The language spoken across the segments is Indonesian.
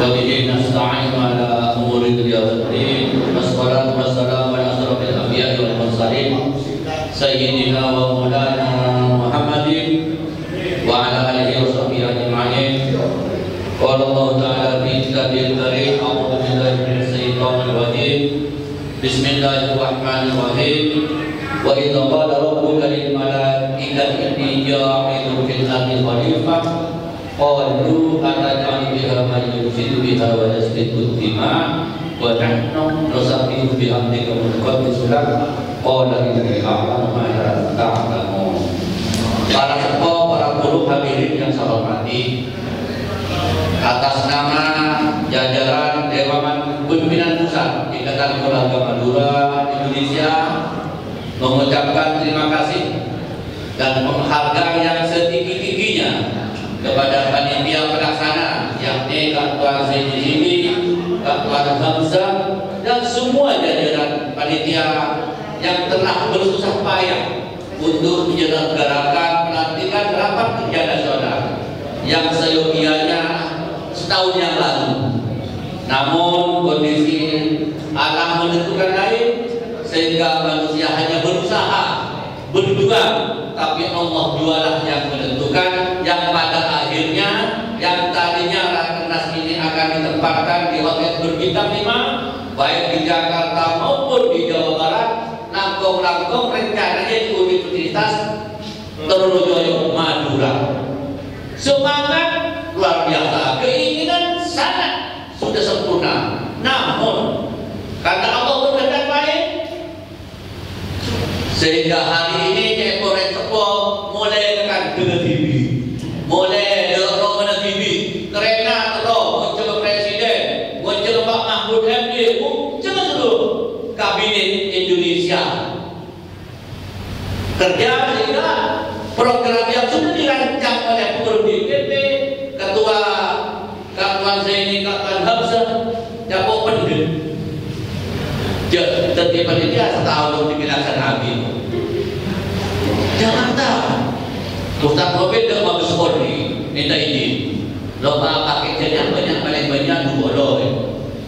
وبه نستعين على أمور الدنيا والدين والصلاة والسلام على أشرف الأنبياء والمرسلين سيدنا ومولانا محمد وعلى آله وصحبه أجمعين. قال الله تعالى في كتابه الكريم: أعوذ بالله من الشيطان الرجيم بسم الله الرحمن الرحيم. وإذ قال ربك للملائكة إني جاعل في الأرض خليفة قالوا أتجعل فيها من يفسد بها ويسفك الدماء ونحن نسبح بحمدك ونقدس لك قال إني أعلم ما لا تعلمون. Para sepuh, para guru hadirin yang saya hormati, atas nama jajaran Dewan Pimpinan Pusat Ikatan Keluarga Madura Indonesia mengucapkan terima kasih dan penghargaan yang setinggi-tingginya kepada panitia pelaksana yakni Kak Tuan Zaini Zimi, Kak Tuan Hamzah dan semua jajaran panitia yang telah bersusah payah untuk menyelenggarakan pelantikan rapat kerja nasional yang seyogianya setahun yang lalu. Namun kondisi alam menentukan lain sehingga manusia hanya berusaha berjuang, tapi Allah jualah yang menentukan, yang pada akhirnya yang tadinya rakernas ini akan ditempatkan di hotel berbintang 5 baik di Jakarta maupun di Jawa Barat, langkung-langkung rencananya di Universitas Trunojoyo Madura. Semangat luar biasa, keinginan sangat sudah sempurna. Namun karena Allah berkehendak baik, sehingga hari ini Keporen Sepo mulai tekan dengan TV, mulai dorong dengan TV, kerana terus muncul presiden, muncul Pak Mahfud MD, muncul seluruh kabinet Indonesia kerja sehingga program yang sudah dirancang oleh pengurus DPP, ketua Kak Tuan Zaini, Kak Tuan Hamzah, Japo Pendek. Tertiba dia setahun untuk dilaksanakan. Jakarta, Ustaz Robin dah bagus Polri, minta izin. Lomba paketnya banyak, paling banyak 2 dolar.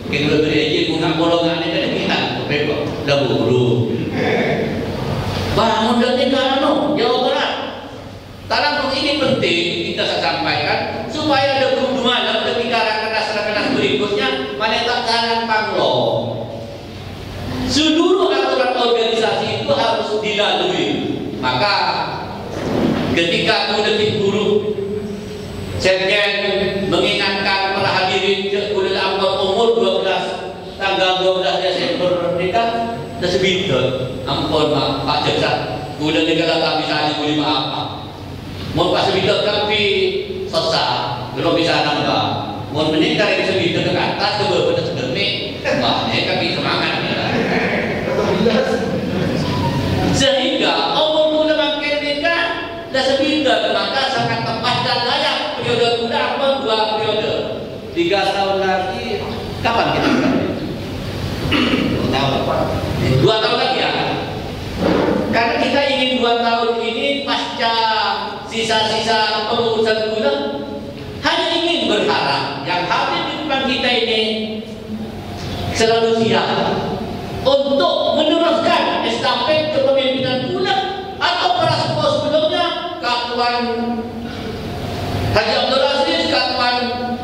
Kita beri izin guna golongan ini kan kita, repot, dah buru. Bangun dari Kano, Jawa Barat. Tanam ini penting kita sampaikan supaya ada kunjungan ketika rakernas berikutnya menetapkan panglo. Seluruh aturan organisasi itu harus dilalui. Maka ketika Kudetik Guru Sekjen mengingatkan para hadirin Kudetik Ampun umur 12 tanggal 12 Desember nikah tersebut ampun Pak Jaksa Kudetik kalau bisa diberi maaf. Mau pas sebidang tapi susah belum bisa nambah. Mau menikah yang sebidang ke atas ke bawah sedemi banyak kami semangat. Sehingga Allah sudah makin nikah dan sebidang maka sangat tepat dan layak periode muda apa 2 periode 3 tahun lagi kapan kita tahun 2 tahun lagi ya, karena kita ingin 2 tahun ini pasca sisa-sisa pengurusan gula hanya ingin berharap yang hadir di depan kita ini selalu siap untuk meneruskan estafet kepemimpinan gula atau para sepuh sebelumnya, Kak Tuan Haji Abdul Aziz, Kak Tuan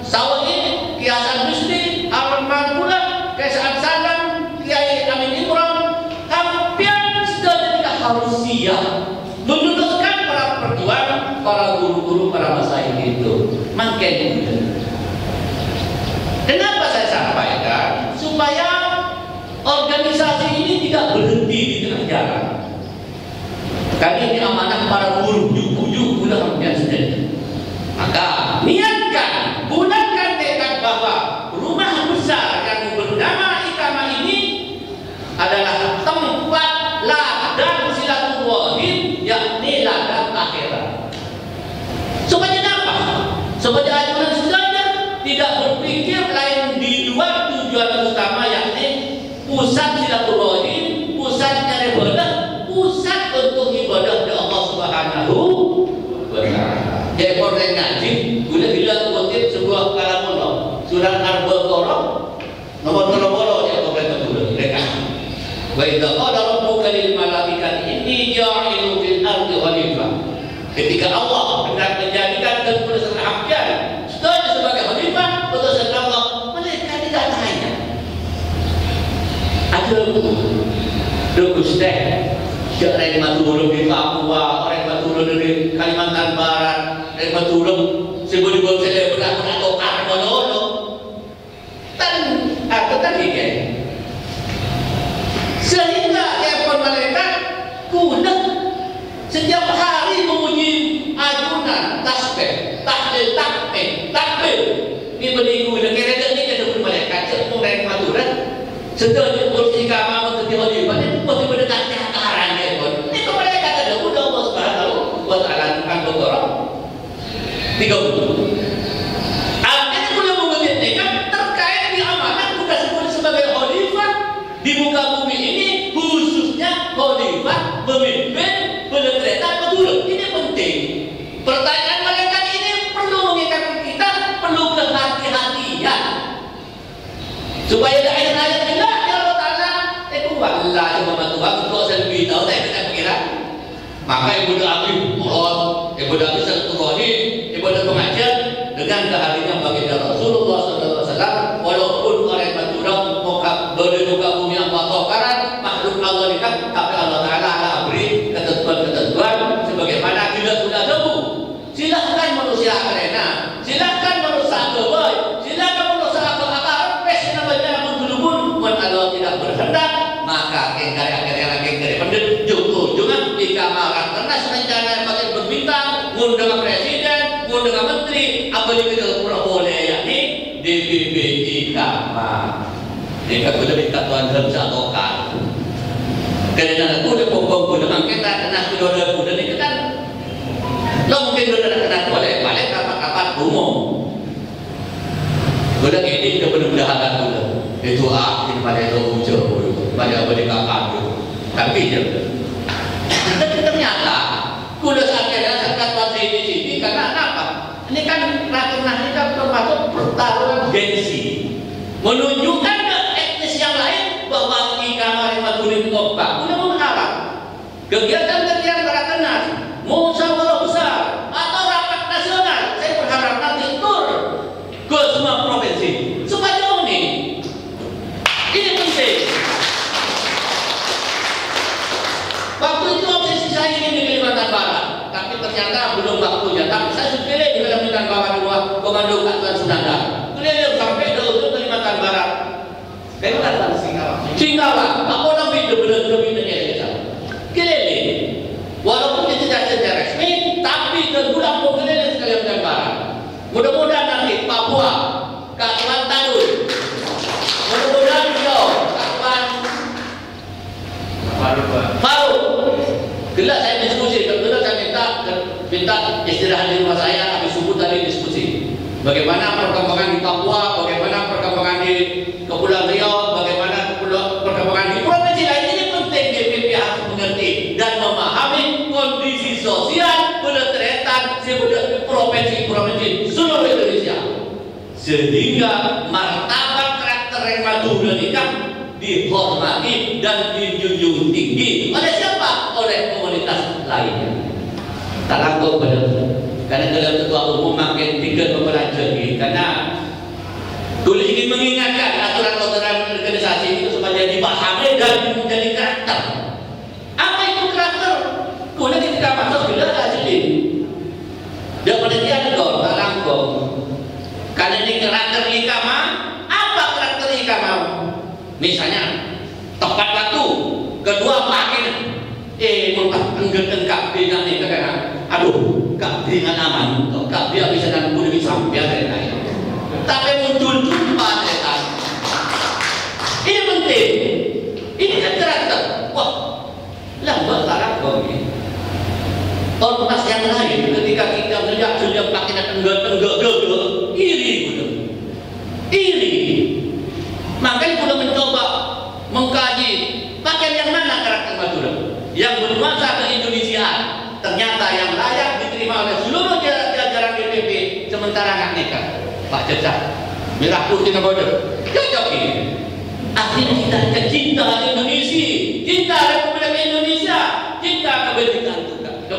Sawain, Kiai Hasan Rusdi, Arman Gula, Kiai Sa'ad Salam, Kiai Amin Imran, hampir sudah tidak harus siap meneruskan para perjuangan, para guru-guru, para masyayikh itu. Makin kenapa saya sampaikan? Supaya organisasi ini tidak berhenti di tengah jalan. Karena ini amanah para guru, yuku udah sendiri. Maka niatkan, gunakan tekad bahwa rumah besar yang bernama Ikama ini adalah tempat ladang silaturahim, yakni ladang akhirat. Supaya apa? Supaya ajudan sudahnya tidak berpikir lain di luar tujuan utama, yakni pusat silaturahim, pusatnya ibadah, pusat untuk ibadah di Allah Subhanahu wa Ta'ala. Dia korban ngaji, udah bilang kutip sebuah kalamullah surat ja'ilu fil ardi khalifah. Ketika Allah hendak menjadikan keputusan Ahmad setuju sebagai khalifah, putusan Allah, mereka tidak tanya. Ada Ustaz, orang Madura di Papua, orang Madura di Kalimantan Barat, orang Madura sebut-sebut saya pernah tokar mono. Dan aku tadi kan, sehingga telepon malaikat kuda setiap hari memuji ajunan tasbih, tahlil, takbir. Ini beriku dan kira-kira ini ada pun malaikat sebut orang Madura. Setelah kursi kamar untuk diwajibkan itu masih mendekati akaran ya pun. Itu mereka ada udah Allah Subhanahu wa Ta'ala akan berkorong 30. Artinya boleh mengertikan terkait di amanat bukan sebagai khalifah di muka bumi ini, khususnya khalifah pemimpin penetretan betul. Ini penting. Pertanyaan mereka ini perlu mengingatkan kita, perlu kehati-hatian supaya ada ayat-ayat juga ya Allah Ta'ala itu wallah cuma Tuhan untuk saya lebih tahu saya tidak kira. Maka ibu Abi Muhammad, ibu Abi Sallallahu ibu Abi pengajar dengan kehadiran baginda Rasulullah SAW, walaupun orang Madura muka berduka bumi apa tokaran makhluk Allah ini kan, tapi Allah Ta'ala ada beri ketentuan sebagaimana tidak sudah tahu. Silahkan manusia arena, silahkan manusia kebaik, silahkan manusia akal pes namanya pun kalau tidak berhendak maka akhirnya pendek ujung-ujungnya di kamar rakernas rencana pakai berbintang ngundang presiden, ngundang menteri, apalagi kita boleh yakni DPPI kamar. Ini kan sudah minta Tuhan satokan. Karena aku udah pokok udah mangketa kena sudah itu kan lo mungkin udah kena boleh balik rapat-rapat umum. Udah ini udah benar-benar udah itu ini pada itu ujar pada berdekatan itu. Tapi ternyata kuda saatnya zakat wajib di sini karena apa? Ini kan rakyat ini kan termasuk pertarungan gengsi, menunjukkan ke etnis yang lain bahwa di kamar Madura Kompak udah mengharap kegiatan-kegiatan rakyat musyawarah besar atau rapat nasional. Saya berharap nanti tur ke semua provinsi supaya ini penting. Waktu itu obsesi saya ingin di Kalimantan Barat, tapi ternyata belum waktunya. Tapi saya sudah pilih di Kalimantan Barat dua komando Katuan Sunanda. Kemudian sampai ke Kalimantan Barat. Kalimantan Singkawa. Apa namanya lebih dari keliling. Walaupun tidak secara resmi, tapi tergulang keliling Kalimantan Barat. Mudah-mudahan nanti Papua, Kalimantan mudah-mudahan Riau, Paru. Gelas saya diskusi, kebetulan saya minta istirahat di rumah saya habis subuh tadi diskusi. Bagaimana perkembangan di Papua, bagaimana perkembangan di Kepulauan Riau, bagaimana perkembangan di provinsi lain. Ini penting DPP harus mengerti dan memahami kondisi sosial penetretan provinsi seluruh Indonesia, sehingga martabat karakter yang Madura ini kan dihormati dan dijunjung tinggi oleh siapa? Oleh komunitas lainnya. Tak laku karena dalam ketua umum makin tinggal mempelajari karena dulu ingin mengingatkan aturan-aturan organisasi itu supaya dipahami dan menjadi karakter. Apa itu karakter? Kemudian ketika masuk bila hasilin dia penelitian kok, tak langkong. Karena ini karakter ikama, apa karakter ikama? Misalnya tepat waktu, kedua pakai mulai enggak dengan itu kan, aduh, gak dengan aman, gak dia bisa dan boleh bisa biasa lain. Tapi muncul jumpa setan. Ini penting, ini kan karakter. Wah, lambat larang kau ini. Ormas yang lain ketika kita melihat sudah pakai enggak iri gitu, iri. Makanya sudah mencoba mengkaji pakaian yang mana karakter Madura yang bernuansa ke-Indonesiaan. Ternyata yang layak diterima oleh seluruh jajaran DPP sementara nggak nikah. Pak Cecak, merah putih nebodo, cocok ini. Akhirnya kita cinta Indonesia, cinta Republik Indonesia, cinta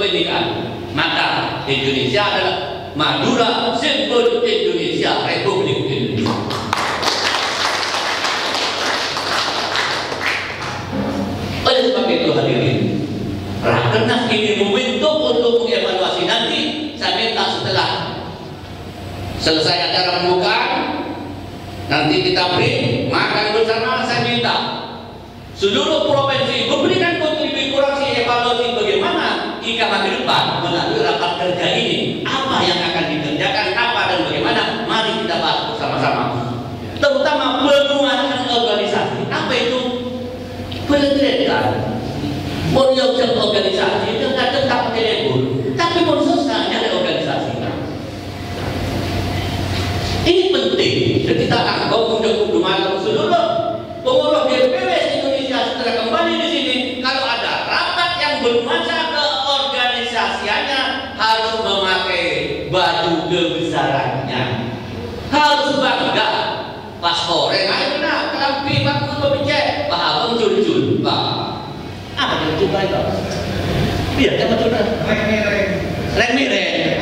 pendidikan, maka Indonesia adalah Madura, simbol Indonesia, Republik Indonesia. Oleh sebab itu hadirin, Rakernas ini momentum untuk mengevaluasi nanti. Saya minta setelah selesai acara pembukaan, nanti kita break, makan bersama. Saya minta seluruh provinsi memberikan kontribusi evaluasi bagaimana IKAMA ke depan melalui rapat kerja ini. Apa yang akan dikerjakan, apa dan bagaimana, mari kita bahas bersama-sama. Terutama penguatan organisasi. Apa itu? Penelitian. Menjauhkan organisasi itu kadang tak telepon, tapi prosesnya ada organisasi. Ini penting. Kita anggap untuk malam seluruh pengurus DPW Indonesia setelah kembali di sini, kalau ada rapat yang bernuansa keorganisasiannya harus memakai baju kebesarannya, harus bangga. Pas sore, ayo benar, kelampi, bagus, berbicara, Pak Abang jul-jul, Pak. Apa yang coba itu? Biar kita coba. Reng-reng.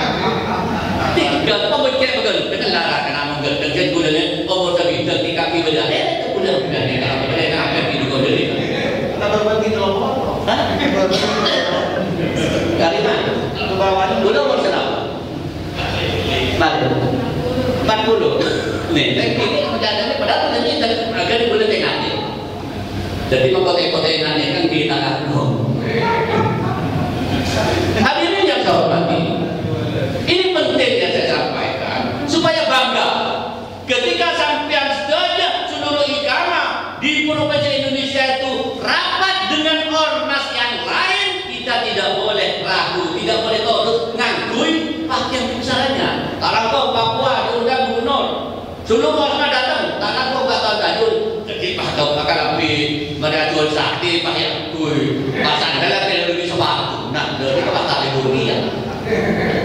Tiga pembicara begitu dengan lara kena menggertak jadi budaya umur segitu di kaki beda. Kemudian kalau beda apa yang hidup dari? Kita berbagi kelompok. Hah? Dari mana? Ke bawah. Udah umur berapa? 40. Nih, ini perjalanan padahal nanti agak di bulan tengah. Jadi mengkotek-kotek nanti kan kita akan. Hadirin yang saya hormati, ini penting yang saya sampaikan supaya bangga ketika sampean setuju seluruh IKAMA di Provinsi Indonesia itu rapat dengan ormas yang lain. Kita tidak boleh ragu, tidak boleh terus ngakui pakaian kebesarannya. Kalau kau Papua diundang gubernur, seluruh ormas datang, tanah kau gak tahu tajul. Jadi Pak kau akan lebih merajuan sakti Pak yang kui pasang dalam lebih sepatu. Nah, dari kepala dunia.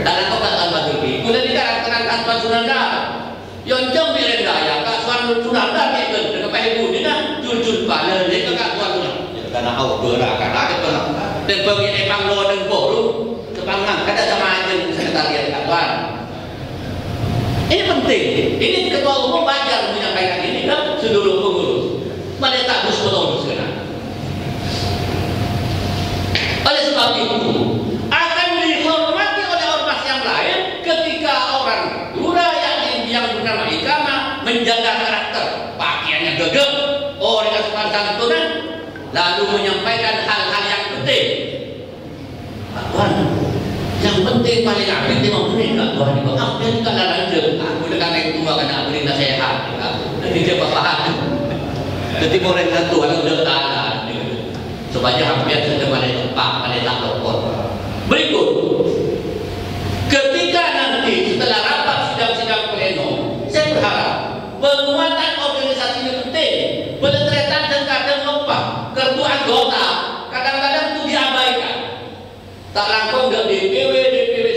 Tanah kau gak tahu tajul. Kemudian kita akan kantor Sunanda. Yoncong direndaya, Kak Suan Sunanda ni kan dengan Pak Ibu ni nah jul-jul bala ni Kak Suan Sunanda. Karena awak gerakan ada pun. Dan bagi emang lo dan forum sepanjang kada sama aja sekretariat Katuan. Ini penting. Ini ketua umum wajar menyampaikan ini ke seluruh pengurus. Mana tak betul sekarang. Oleh sebab itu akan dihormati oleh ormas yang lain ketika orang Madura yang bernama IKAMA menjaga karakter, pakaiannya gegap, orang asupan santunan, lalu menyampaikan hal-hal yang penting. Tuhan, yang penting paling aktif di mau mereka Tuhan itu apa yang kita lanjut. Aku dengan yang tua kena beri nasihat. Jadi dia paham. Jadi mereka Tuhan udah tahan supaya hampir sudah pada tempat pada tak lapor. Berikut, ketika nanti setelah rapat sidang-sidang pleno, saya berharap penguatan organisasi ini penting. Penelitian dan kadang lupa kartu anggota kadang-kadang itu diabaikan. Tak langsung ke DPW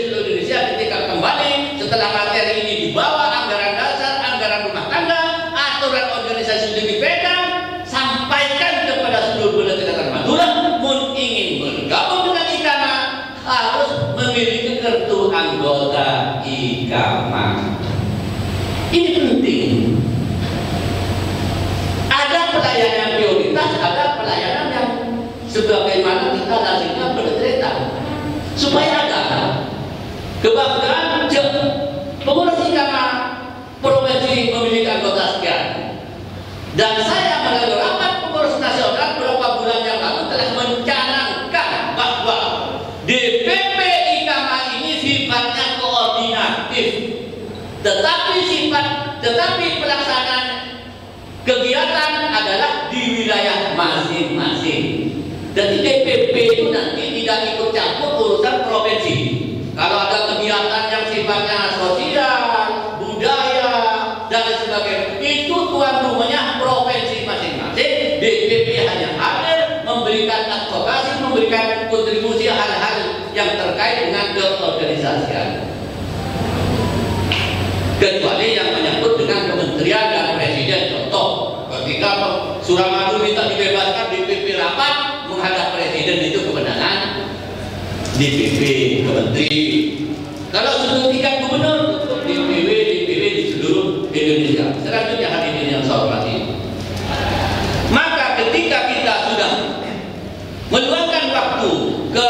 seluruh Indonesia ketika kembali setelah materi ini dibawa anggaran dasar, anggaran rumah tangga, aturan organisasi sudah dipegang, sampaikan kepada seluruh penelitian Madura, mun ingin bergabung dengan IKAMA harus memiliki kartu anggota IKAMA. Ini penting. Ada pelayanan prioritas, ada pelayanan yang sebagaimana kita lazimnya bercerita. Supaya ada kebanggaan pengurus IKAMA provinsi memiliki anggota sekian. Dan saya melalui rapat pengurus nasional beberapa bulan yang lalu telah mencanangkan bahwa DPP IKAMA ini sifatnya koordinatif, tetapi pelaksanaan kegiatan adalah di wilayah masing-masing. Jadi DPP itu nanti tidak ikut campur urusan provinsi. Kalau ada kegiatan yang sifatnya sosial, budaya, dan sebagainya, itu tuan rumahnya provinsi masing-masing. DPP hanya hadir memberikan advokasi, memberikan kontribusi hal-hal yang terkait dengan keorganisasian. Kecuali yang menyangkut dengan kementerian dan presiden. Contoh, ketika Suramadu minta dibebaskan, DPP rapat menghadap presiden, itu kewenangan DPP. ke menteri. Kalau sudah tingkat gubernur, DPW di seluruh Indonesia. Selanjutnya hadirin yang saya hormati, maka ketika kita sudah meluangkan waktu ke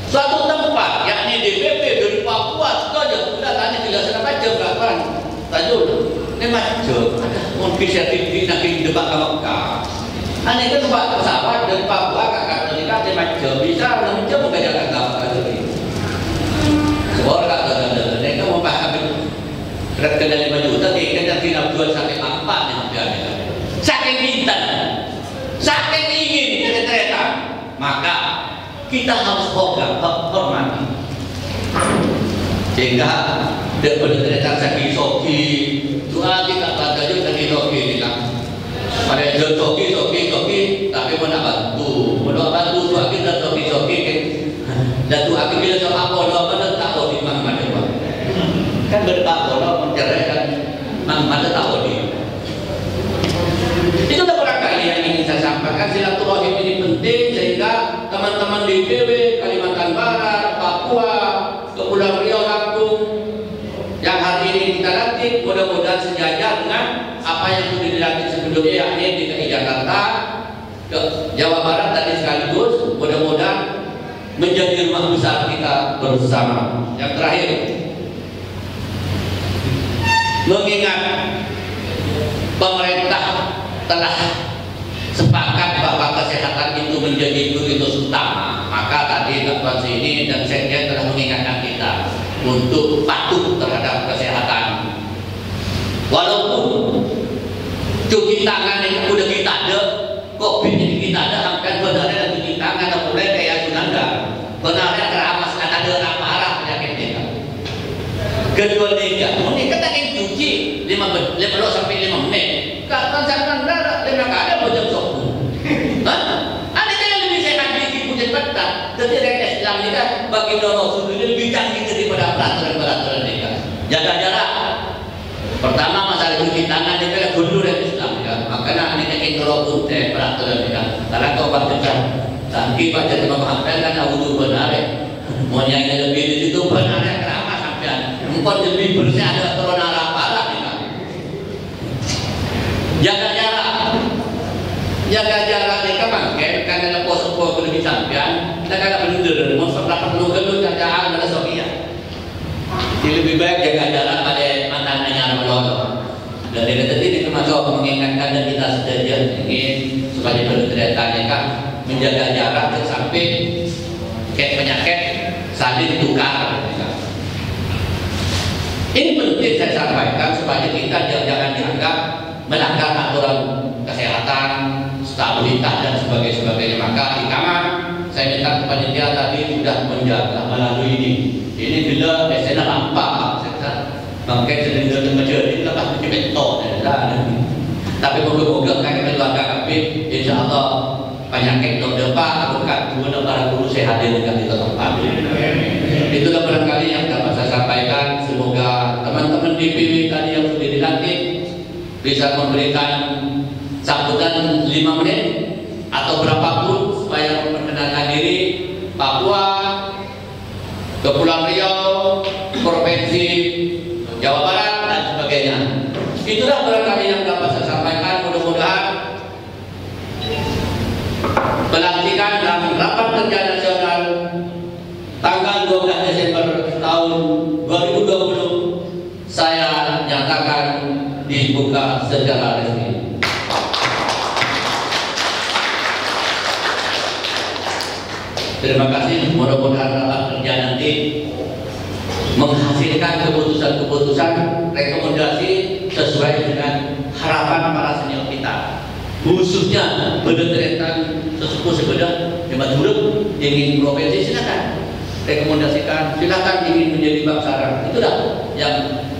suatu tempat, yakni DPP dari Papua saja sudah tanya jelasan apa aja berapa tajul ini macam ada mau bisa di debat Mekah. Ane kan tempat pesawat dari Papua kakak nikah dia macam bisa macam bukan jalan kakak tadi. Seorang kakak mereka mau paham kereta 5 juta kita tidak jual sampai 4 nih. Saking pintar, saking ingin kereta, maka kita harus hormati. Sehingga daripada kereta sakit soki, doa kita baca juga sakit soki kita. Pada soki, tapi mana bantu doa kita soki, dan doa kita sama apa mana tahu di mana kan berapa menceraikan mana tahu di. Itu barangkali yang ingin saya sampaikan. Silaturahim ini penting sehingga teman-teman DPW Kalimantan Barat, Papua, Kepulauan Riau, Lampung yang hari ini kita latih mudah-mudahan sejajar dengan apa yang sudah dilatih sebelumnya, yakni di DKI Jakarta, ke Jawa Barat tadi sekaligus, mudah-mudahan menjadi rumah besar kita bersama. Yang terakhir, mengingat pemerintah telah sepakat bahwa kesehatan itu menjadi prioritas utama, maka tadi Ketua ini dan Sekjen telah mengingatkan kita untuk patuh terhadap kesehatan. Walaupun cuci tangan itu sudah kita ada, COVID ini kita ada, sampai benarnya cuci tangan atau mulai kayak Sunanda, benarnya keramas ada apa arah penyakit kita. Kedua ini kita ingin cuci 5 sampai 5 menit. Kalau saya darah 5 kali macam sopu. Ada yang lebih sehat di punya peta. Jadi rekan Islam ini kan bagi Rasul ini lebih canggih daripada peraturan mereka. Jaga jarak. Pertama masalah cuci tangan itu adalah guru rekan Islam ya. Makanya ini ingin Rasul peraturan mereka. Karena kau baca canggih baca Muhammad kan auzu benar. Mau yang lebih di situ benarnya keramas sampean. Engkau lebih bersih ada corona parah kita. Jaga jarak mereka mangke karena ada pos-pos lebih sampean kita kada bener mau seberapa perlu gelut kerjaan pada Sophia. Jadi lebih baik jaga jarak pada mantannya Ramadan. Dan dari tadi itu masuk mengingatkan dan kita sejajar ingin supaya berderetannya kan menjaga jarak sampai penyakit saling tukar. Ini penting saya sampaikan supaya kita jangan dianggap melanggar aturan kesehatan, stabilitas dan sebagainya. Maka di kamar saya minta kepada dia tadi sudah menjaga melalui ini. Ini bila biasanya lampak, mungkin sedang menjadi lepas mencebetok. Tapi moga-moga kan keluarga kami, insya Allah penyakit depan bukan dua para guru sehat dengan kita tempat. Itulah barangkali yang dapat saya sampaikan. Semoga teman-teman DPW tadi yang sudah dilantik bisa memberikan sambutan 5 menit atau berapapun supaya memperkenalkan diri Papua, Kepulauan Riau, Provinsi Jawa Barat dan sebagainya. Itulah barangkali yang dapat saya sampaikan. Mudah-mudahan pelantikan dan rapat kerja nasional tanggal 12 Desember tahun 2020 saya nyatakan dibuka secara resmi. Terima kasih. Mudah-mudahan rapat kerja nanti menghasilkan keputusan-keputusan rekomendasi sesuai dengan harapan para senior kita, khususnya berdasarkan sesepuh sebedah hebat huruf ingin provinsi, silakan rekomendasikan, silakan ingin menjadi bangsawan. Itulah yang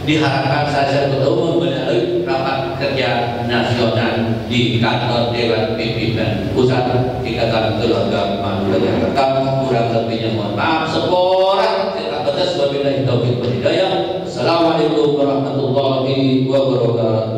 diharapkan saya bertemu melalui rapat kerja nasional di kantor Dewan Pimpinan Pusat Ikatan Keluarga Madura Jakarta. Kurang lebihnya mohon maaf. Seporang kita batas wabillahi taufiq wal hidayah. Assalamualaikum warahmatullahi wabarakatuh.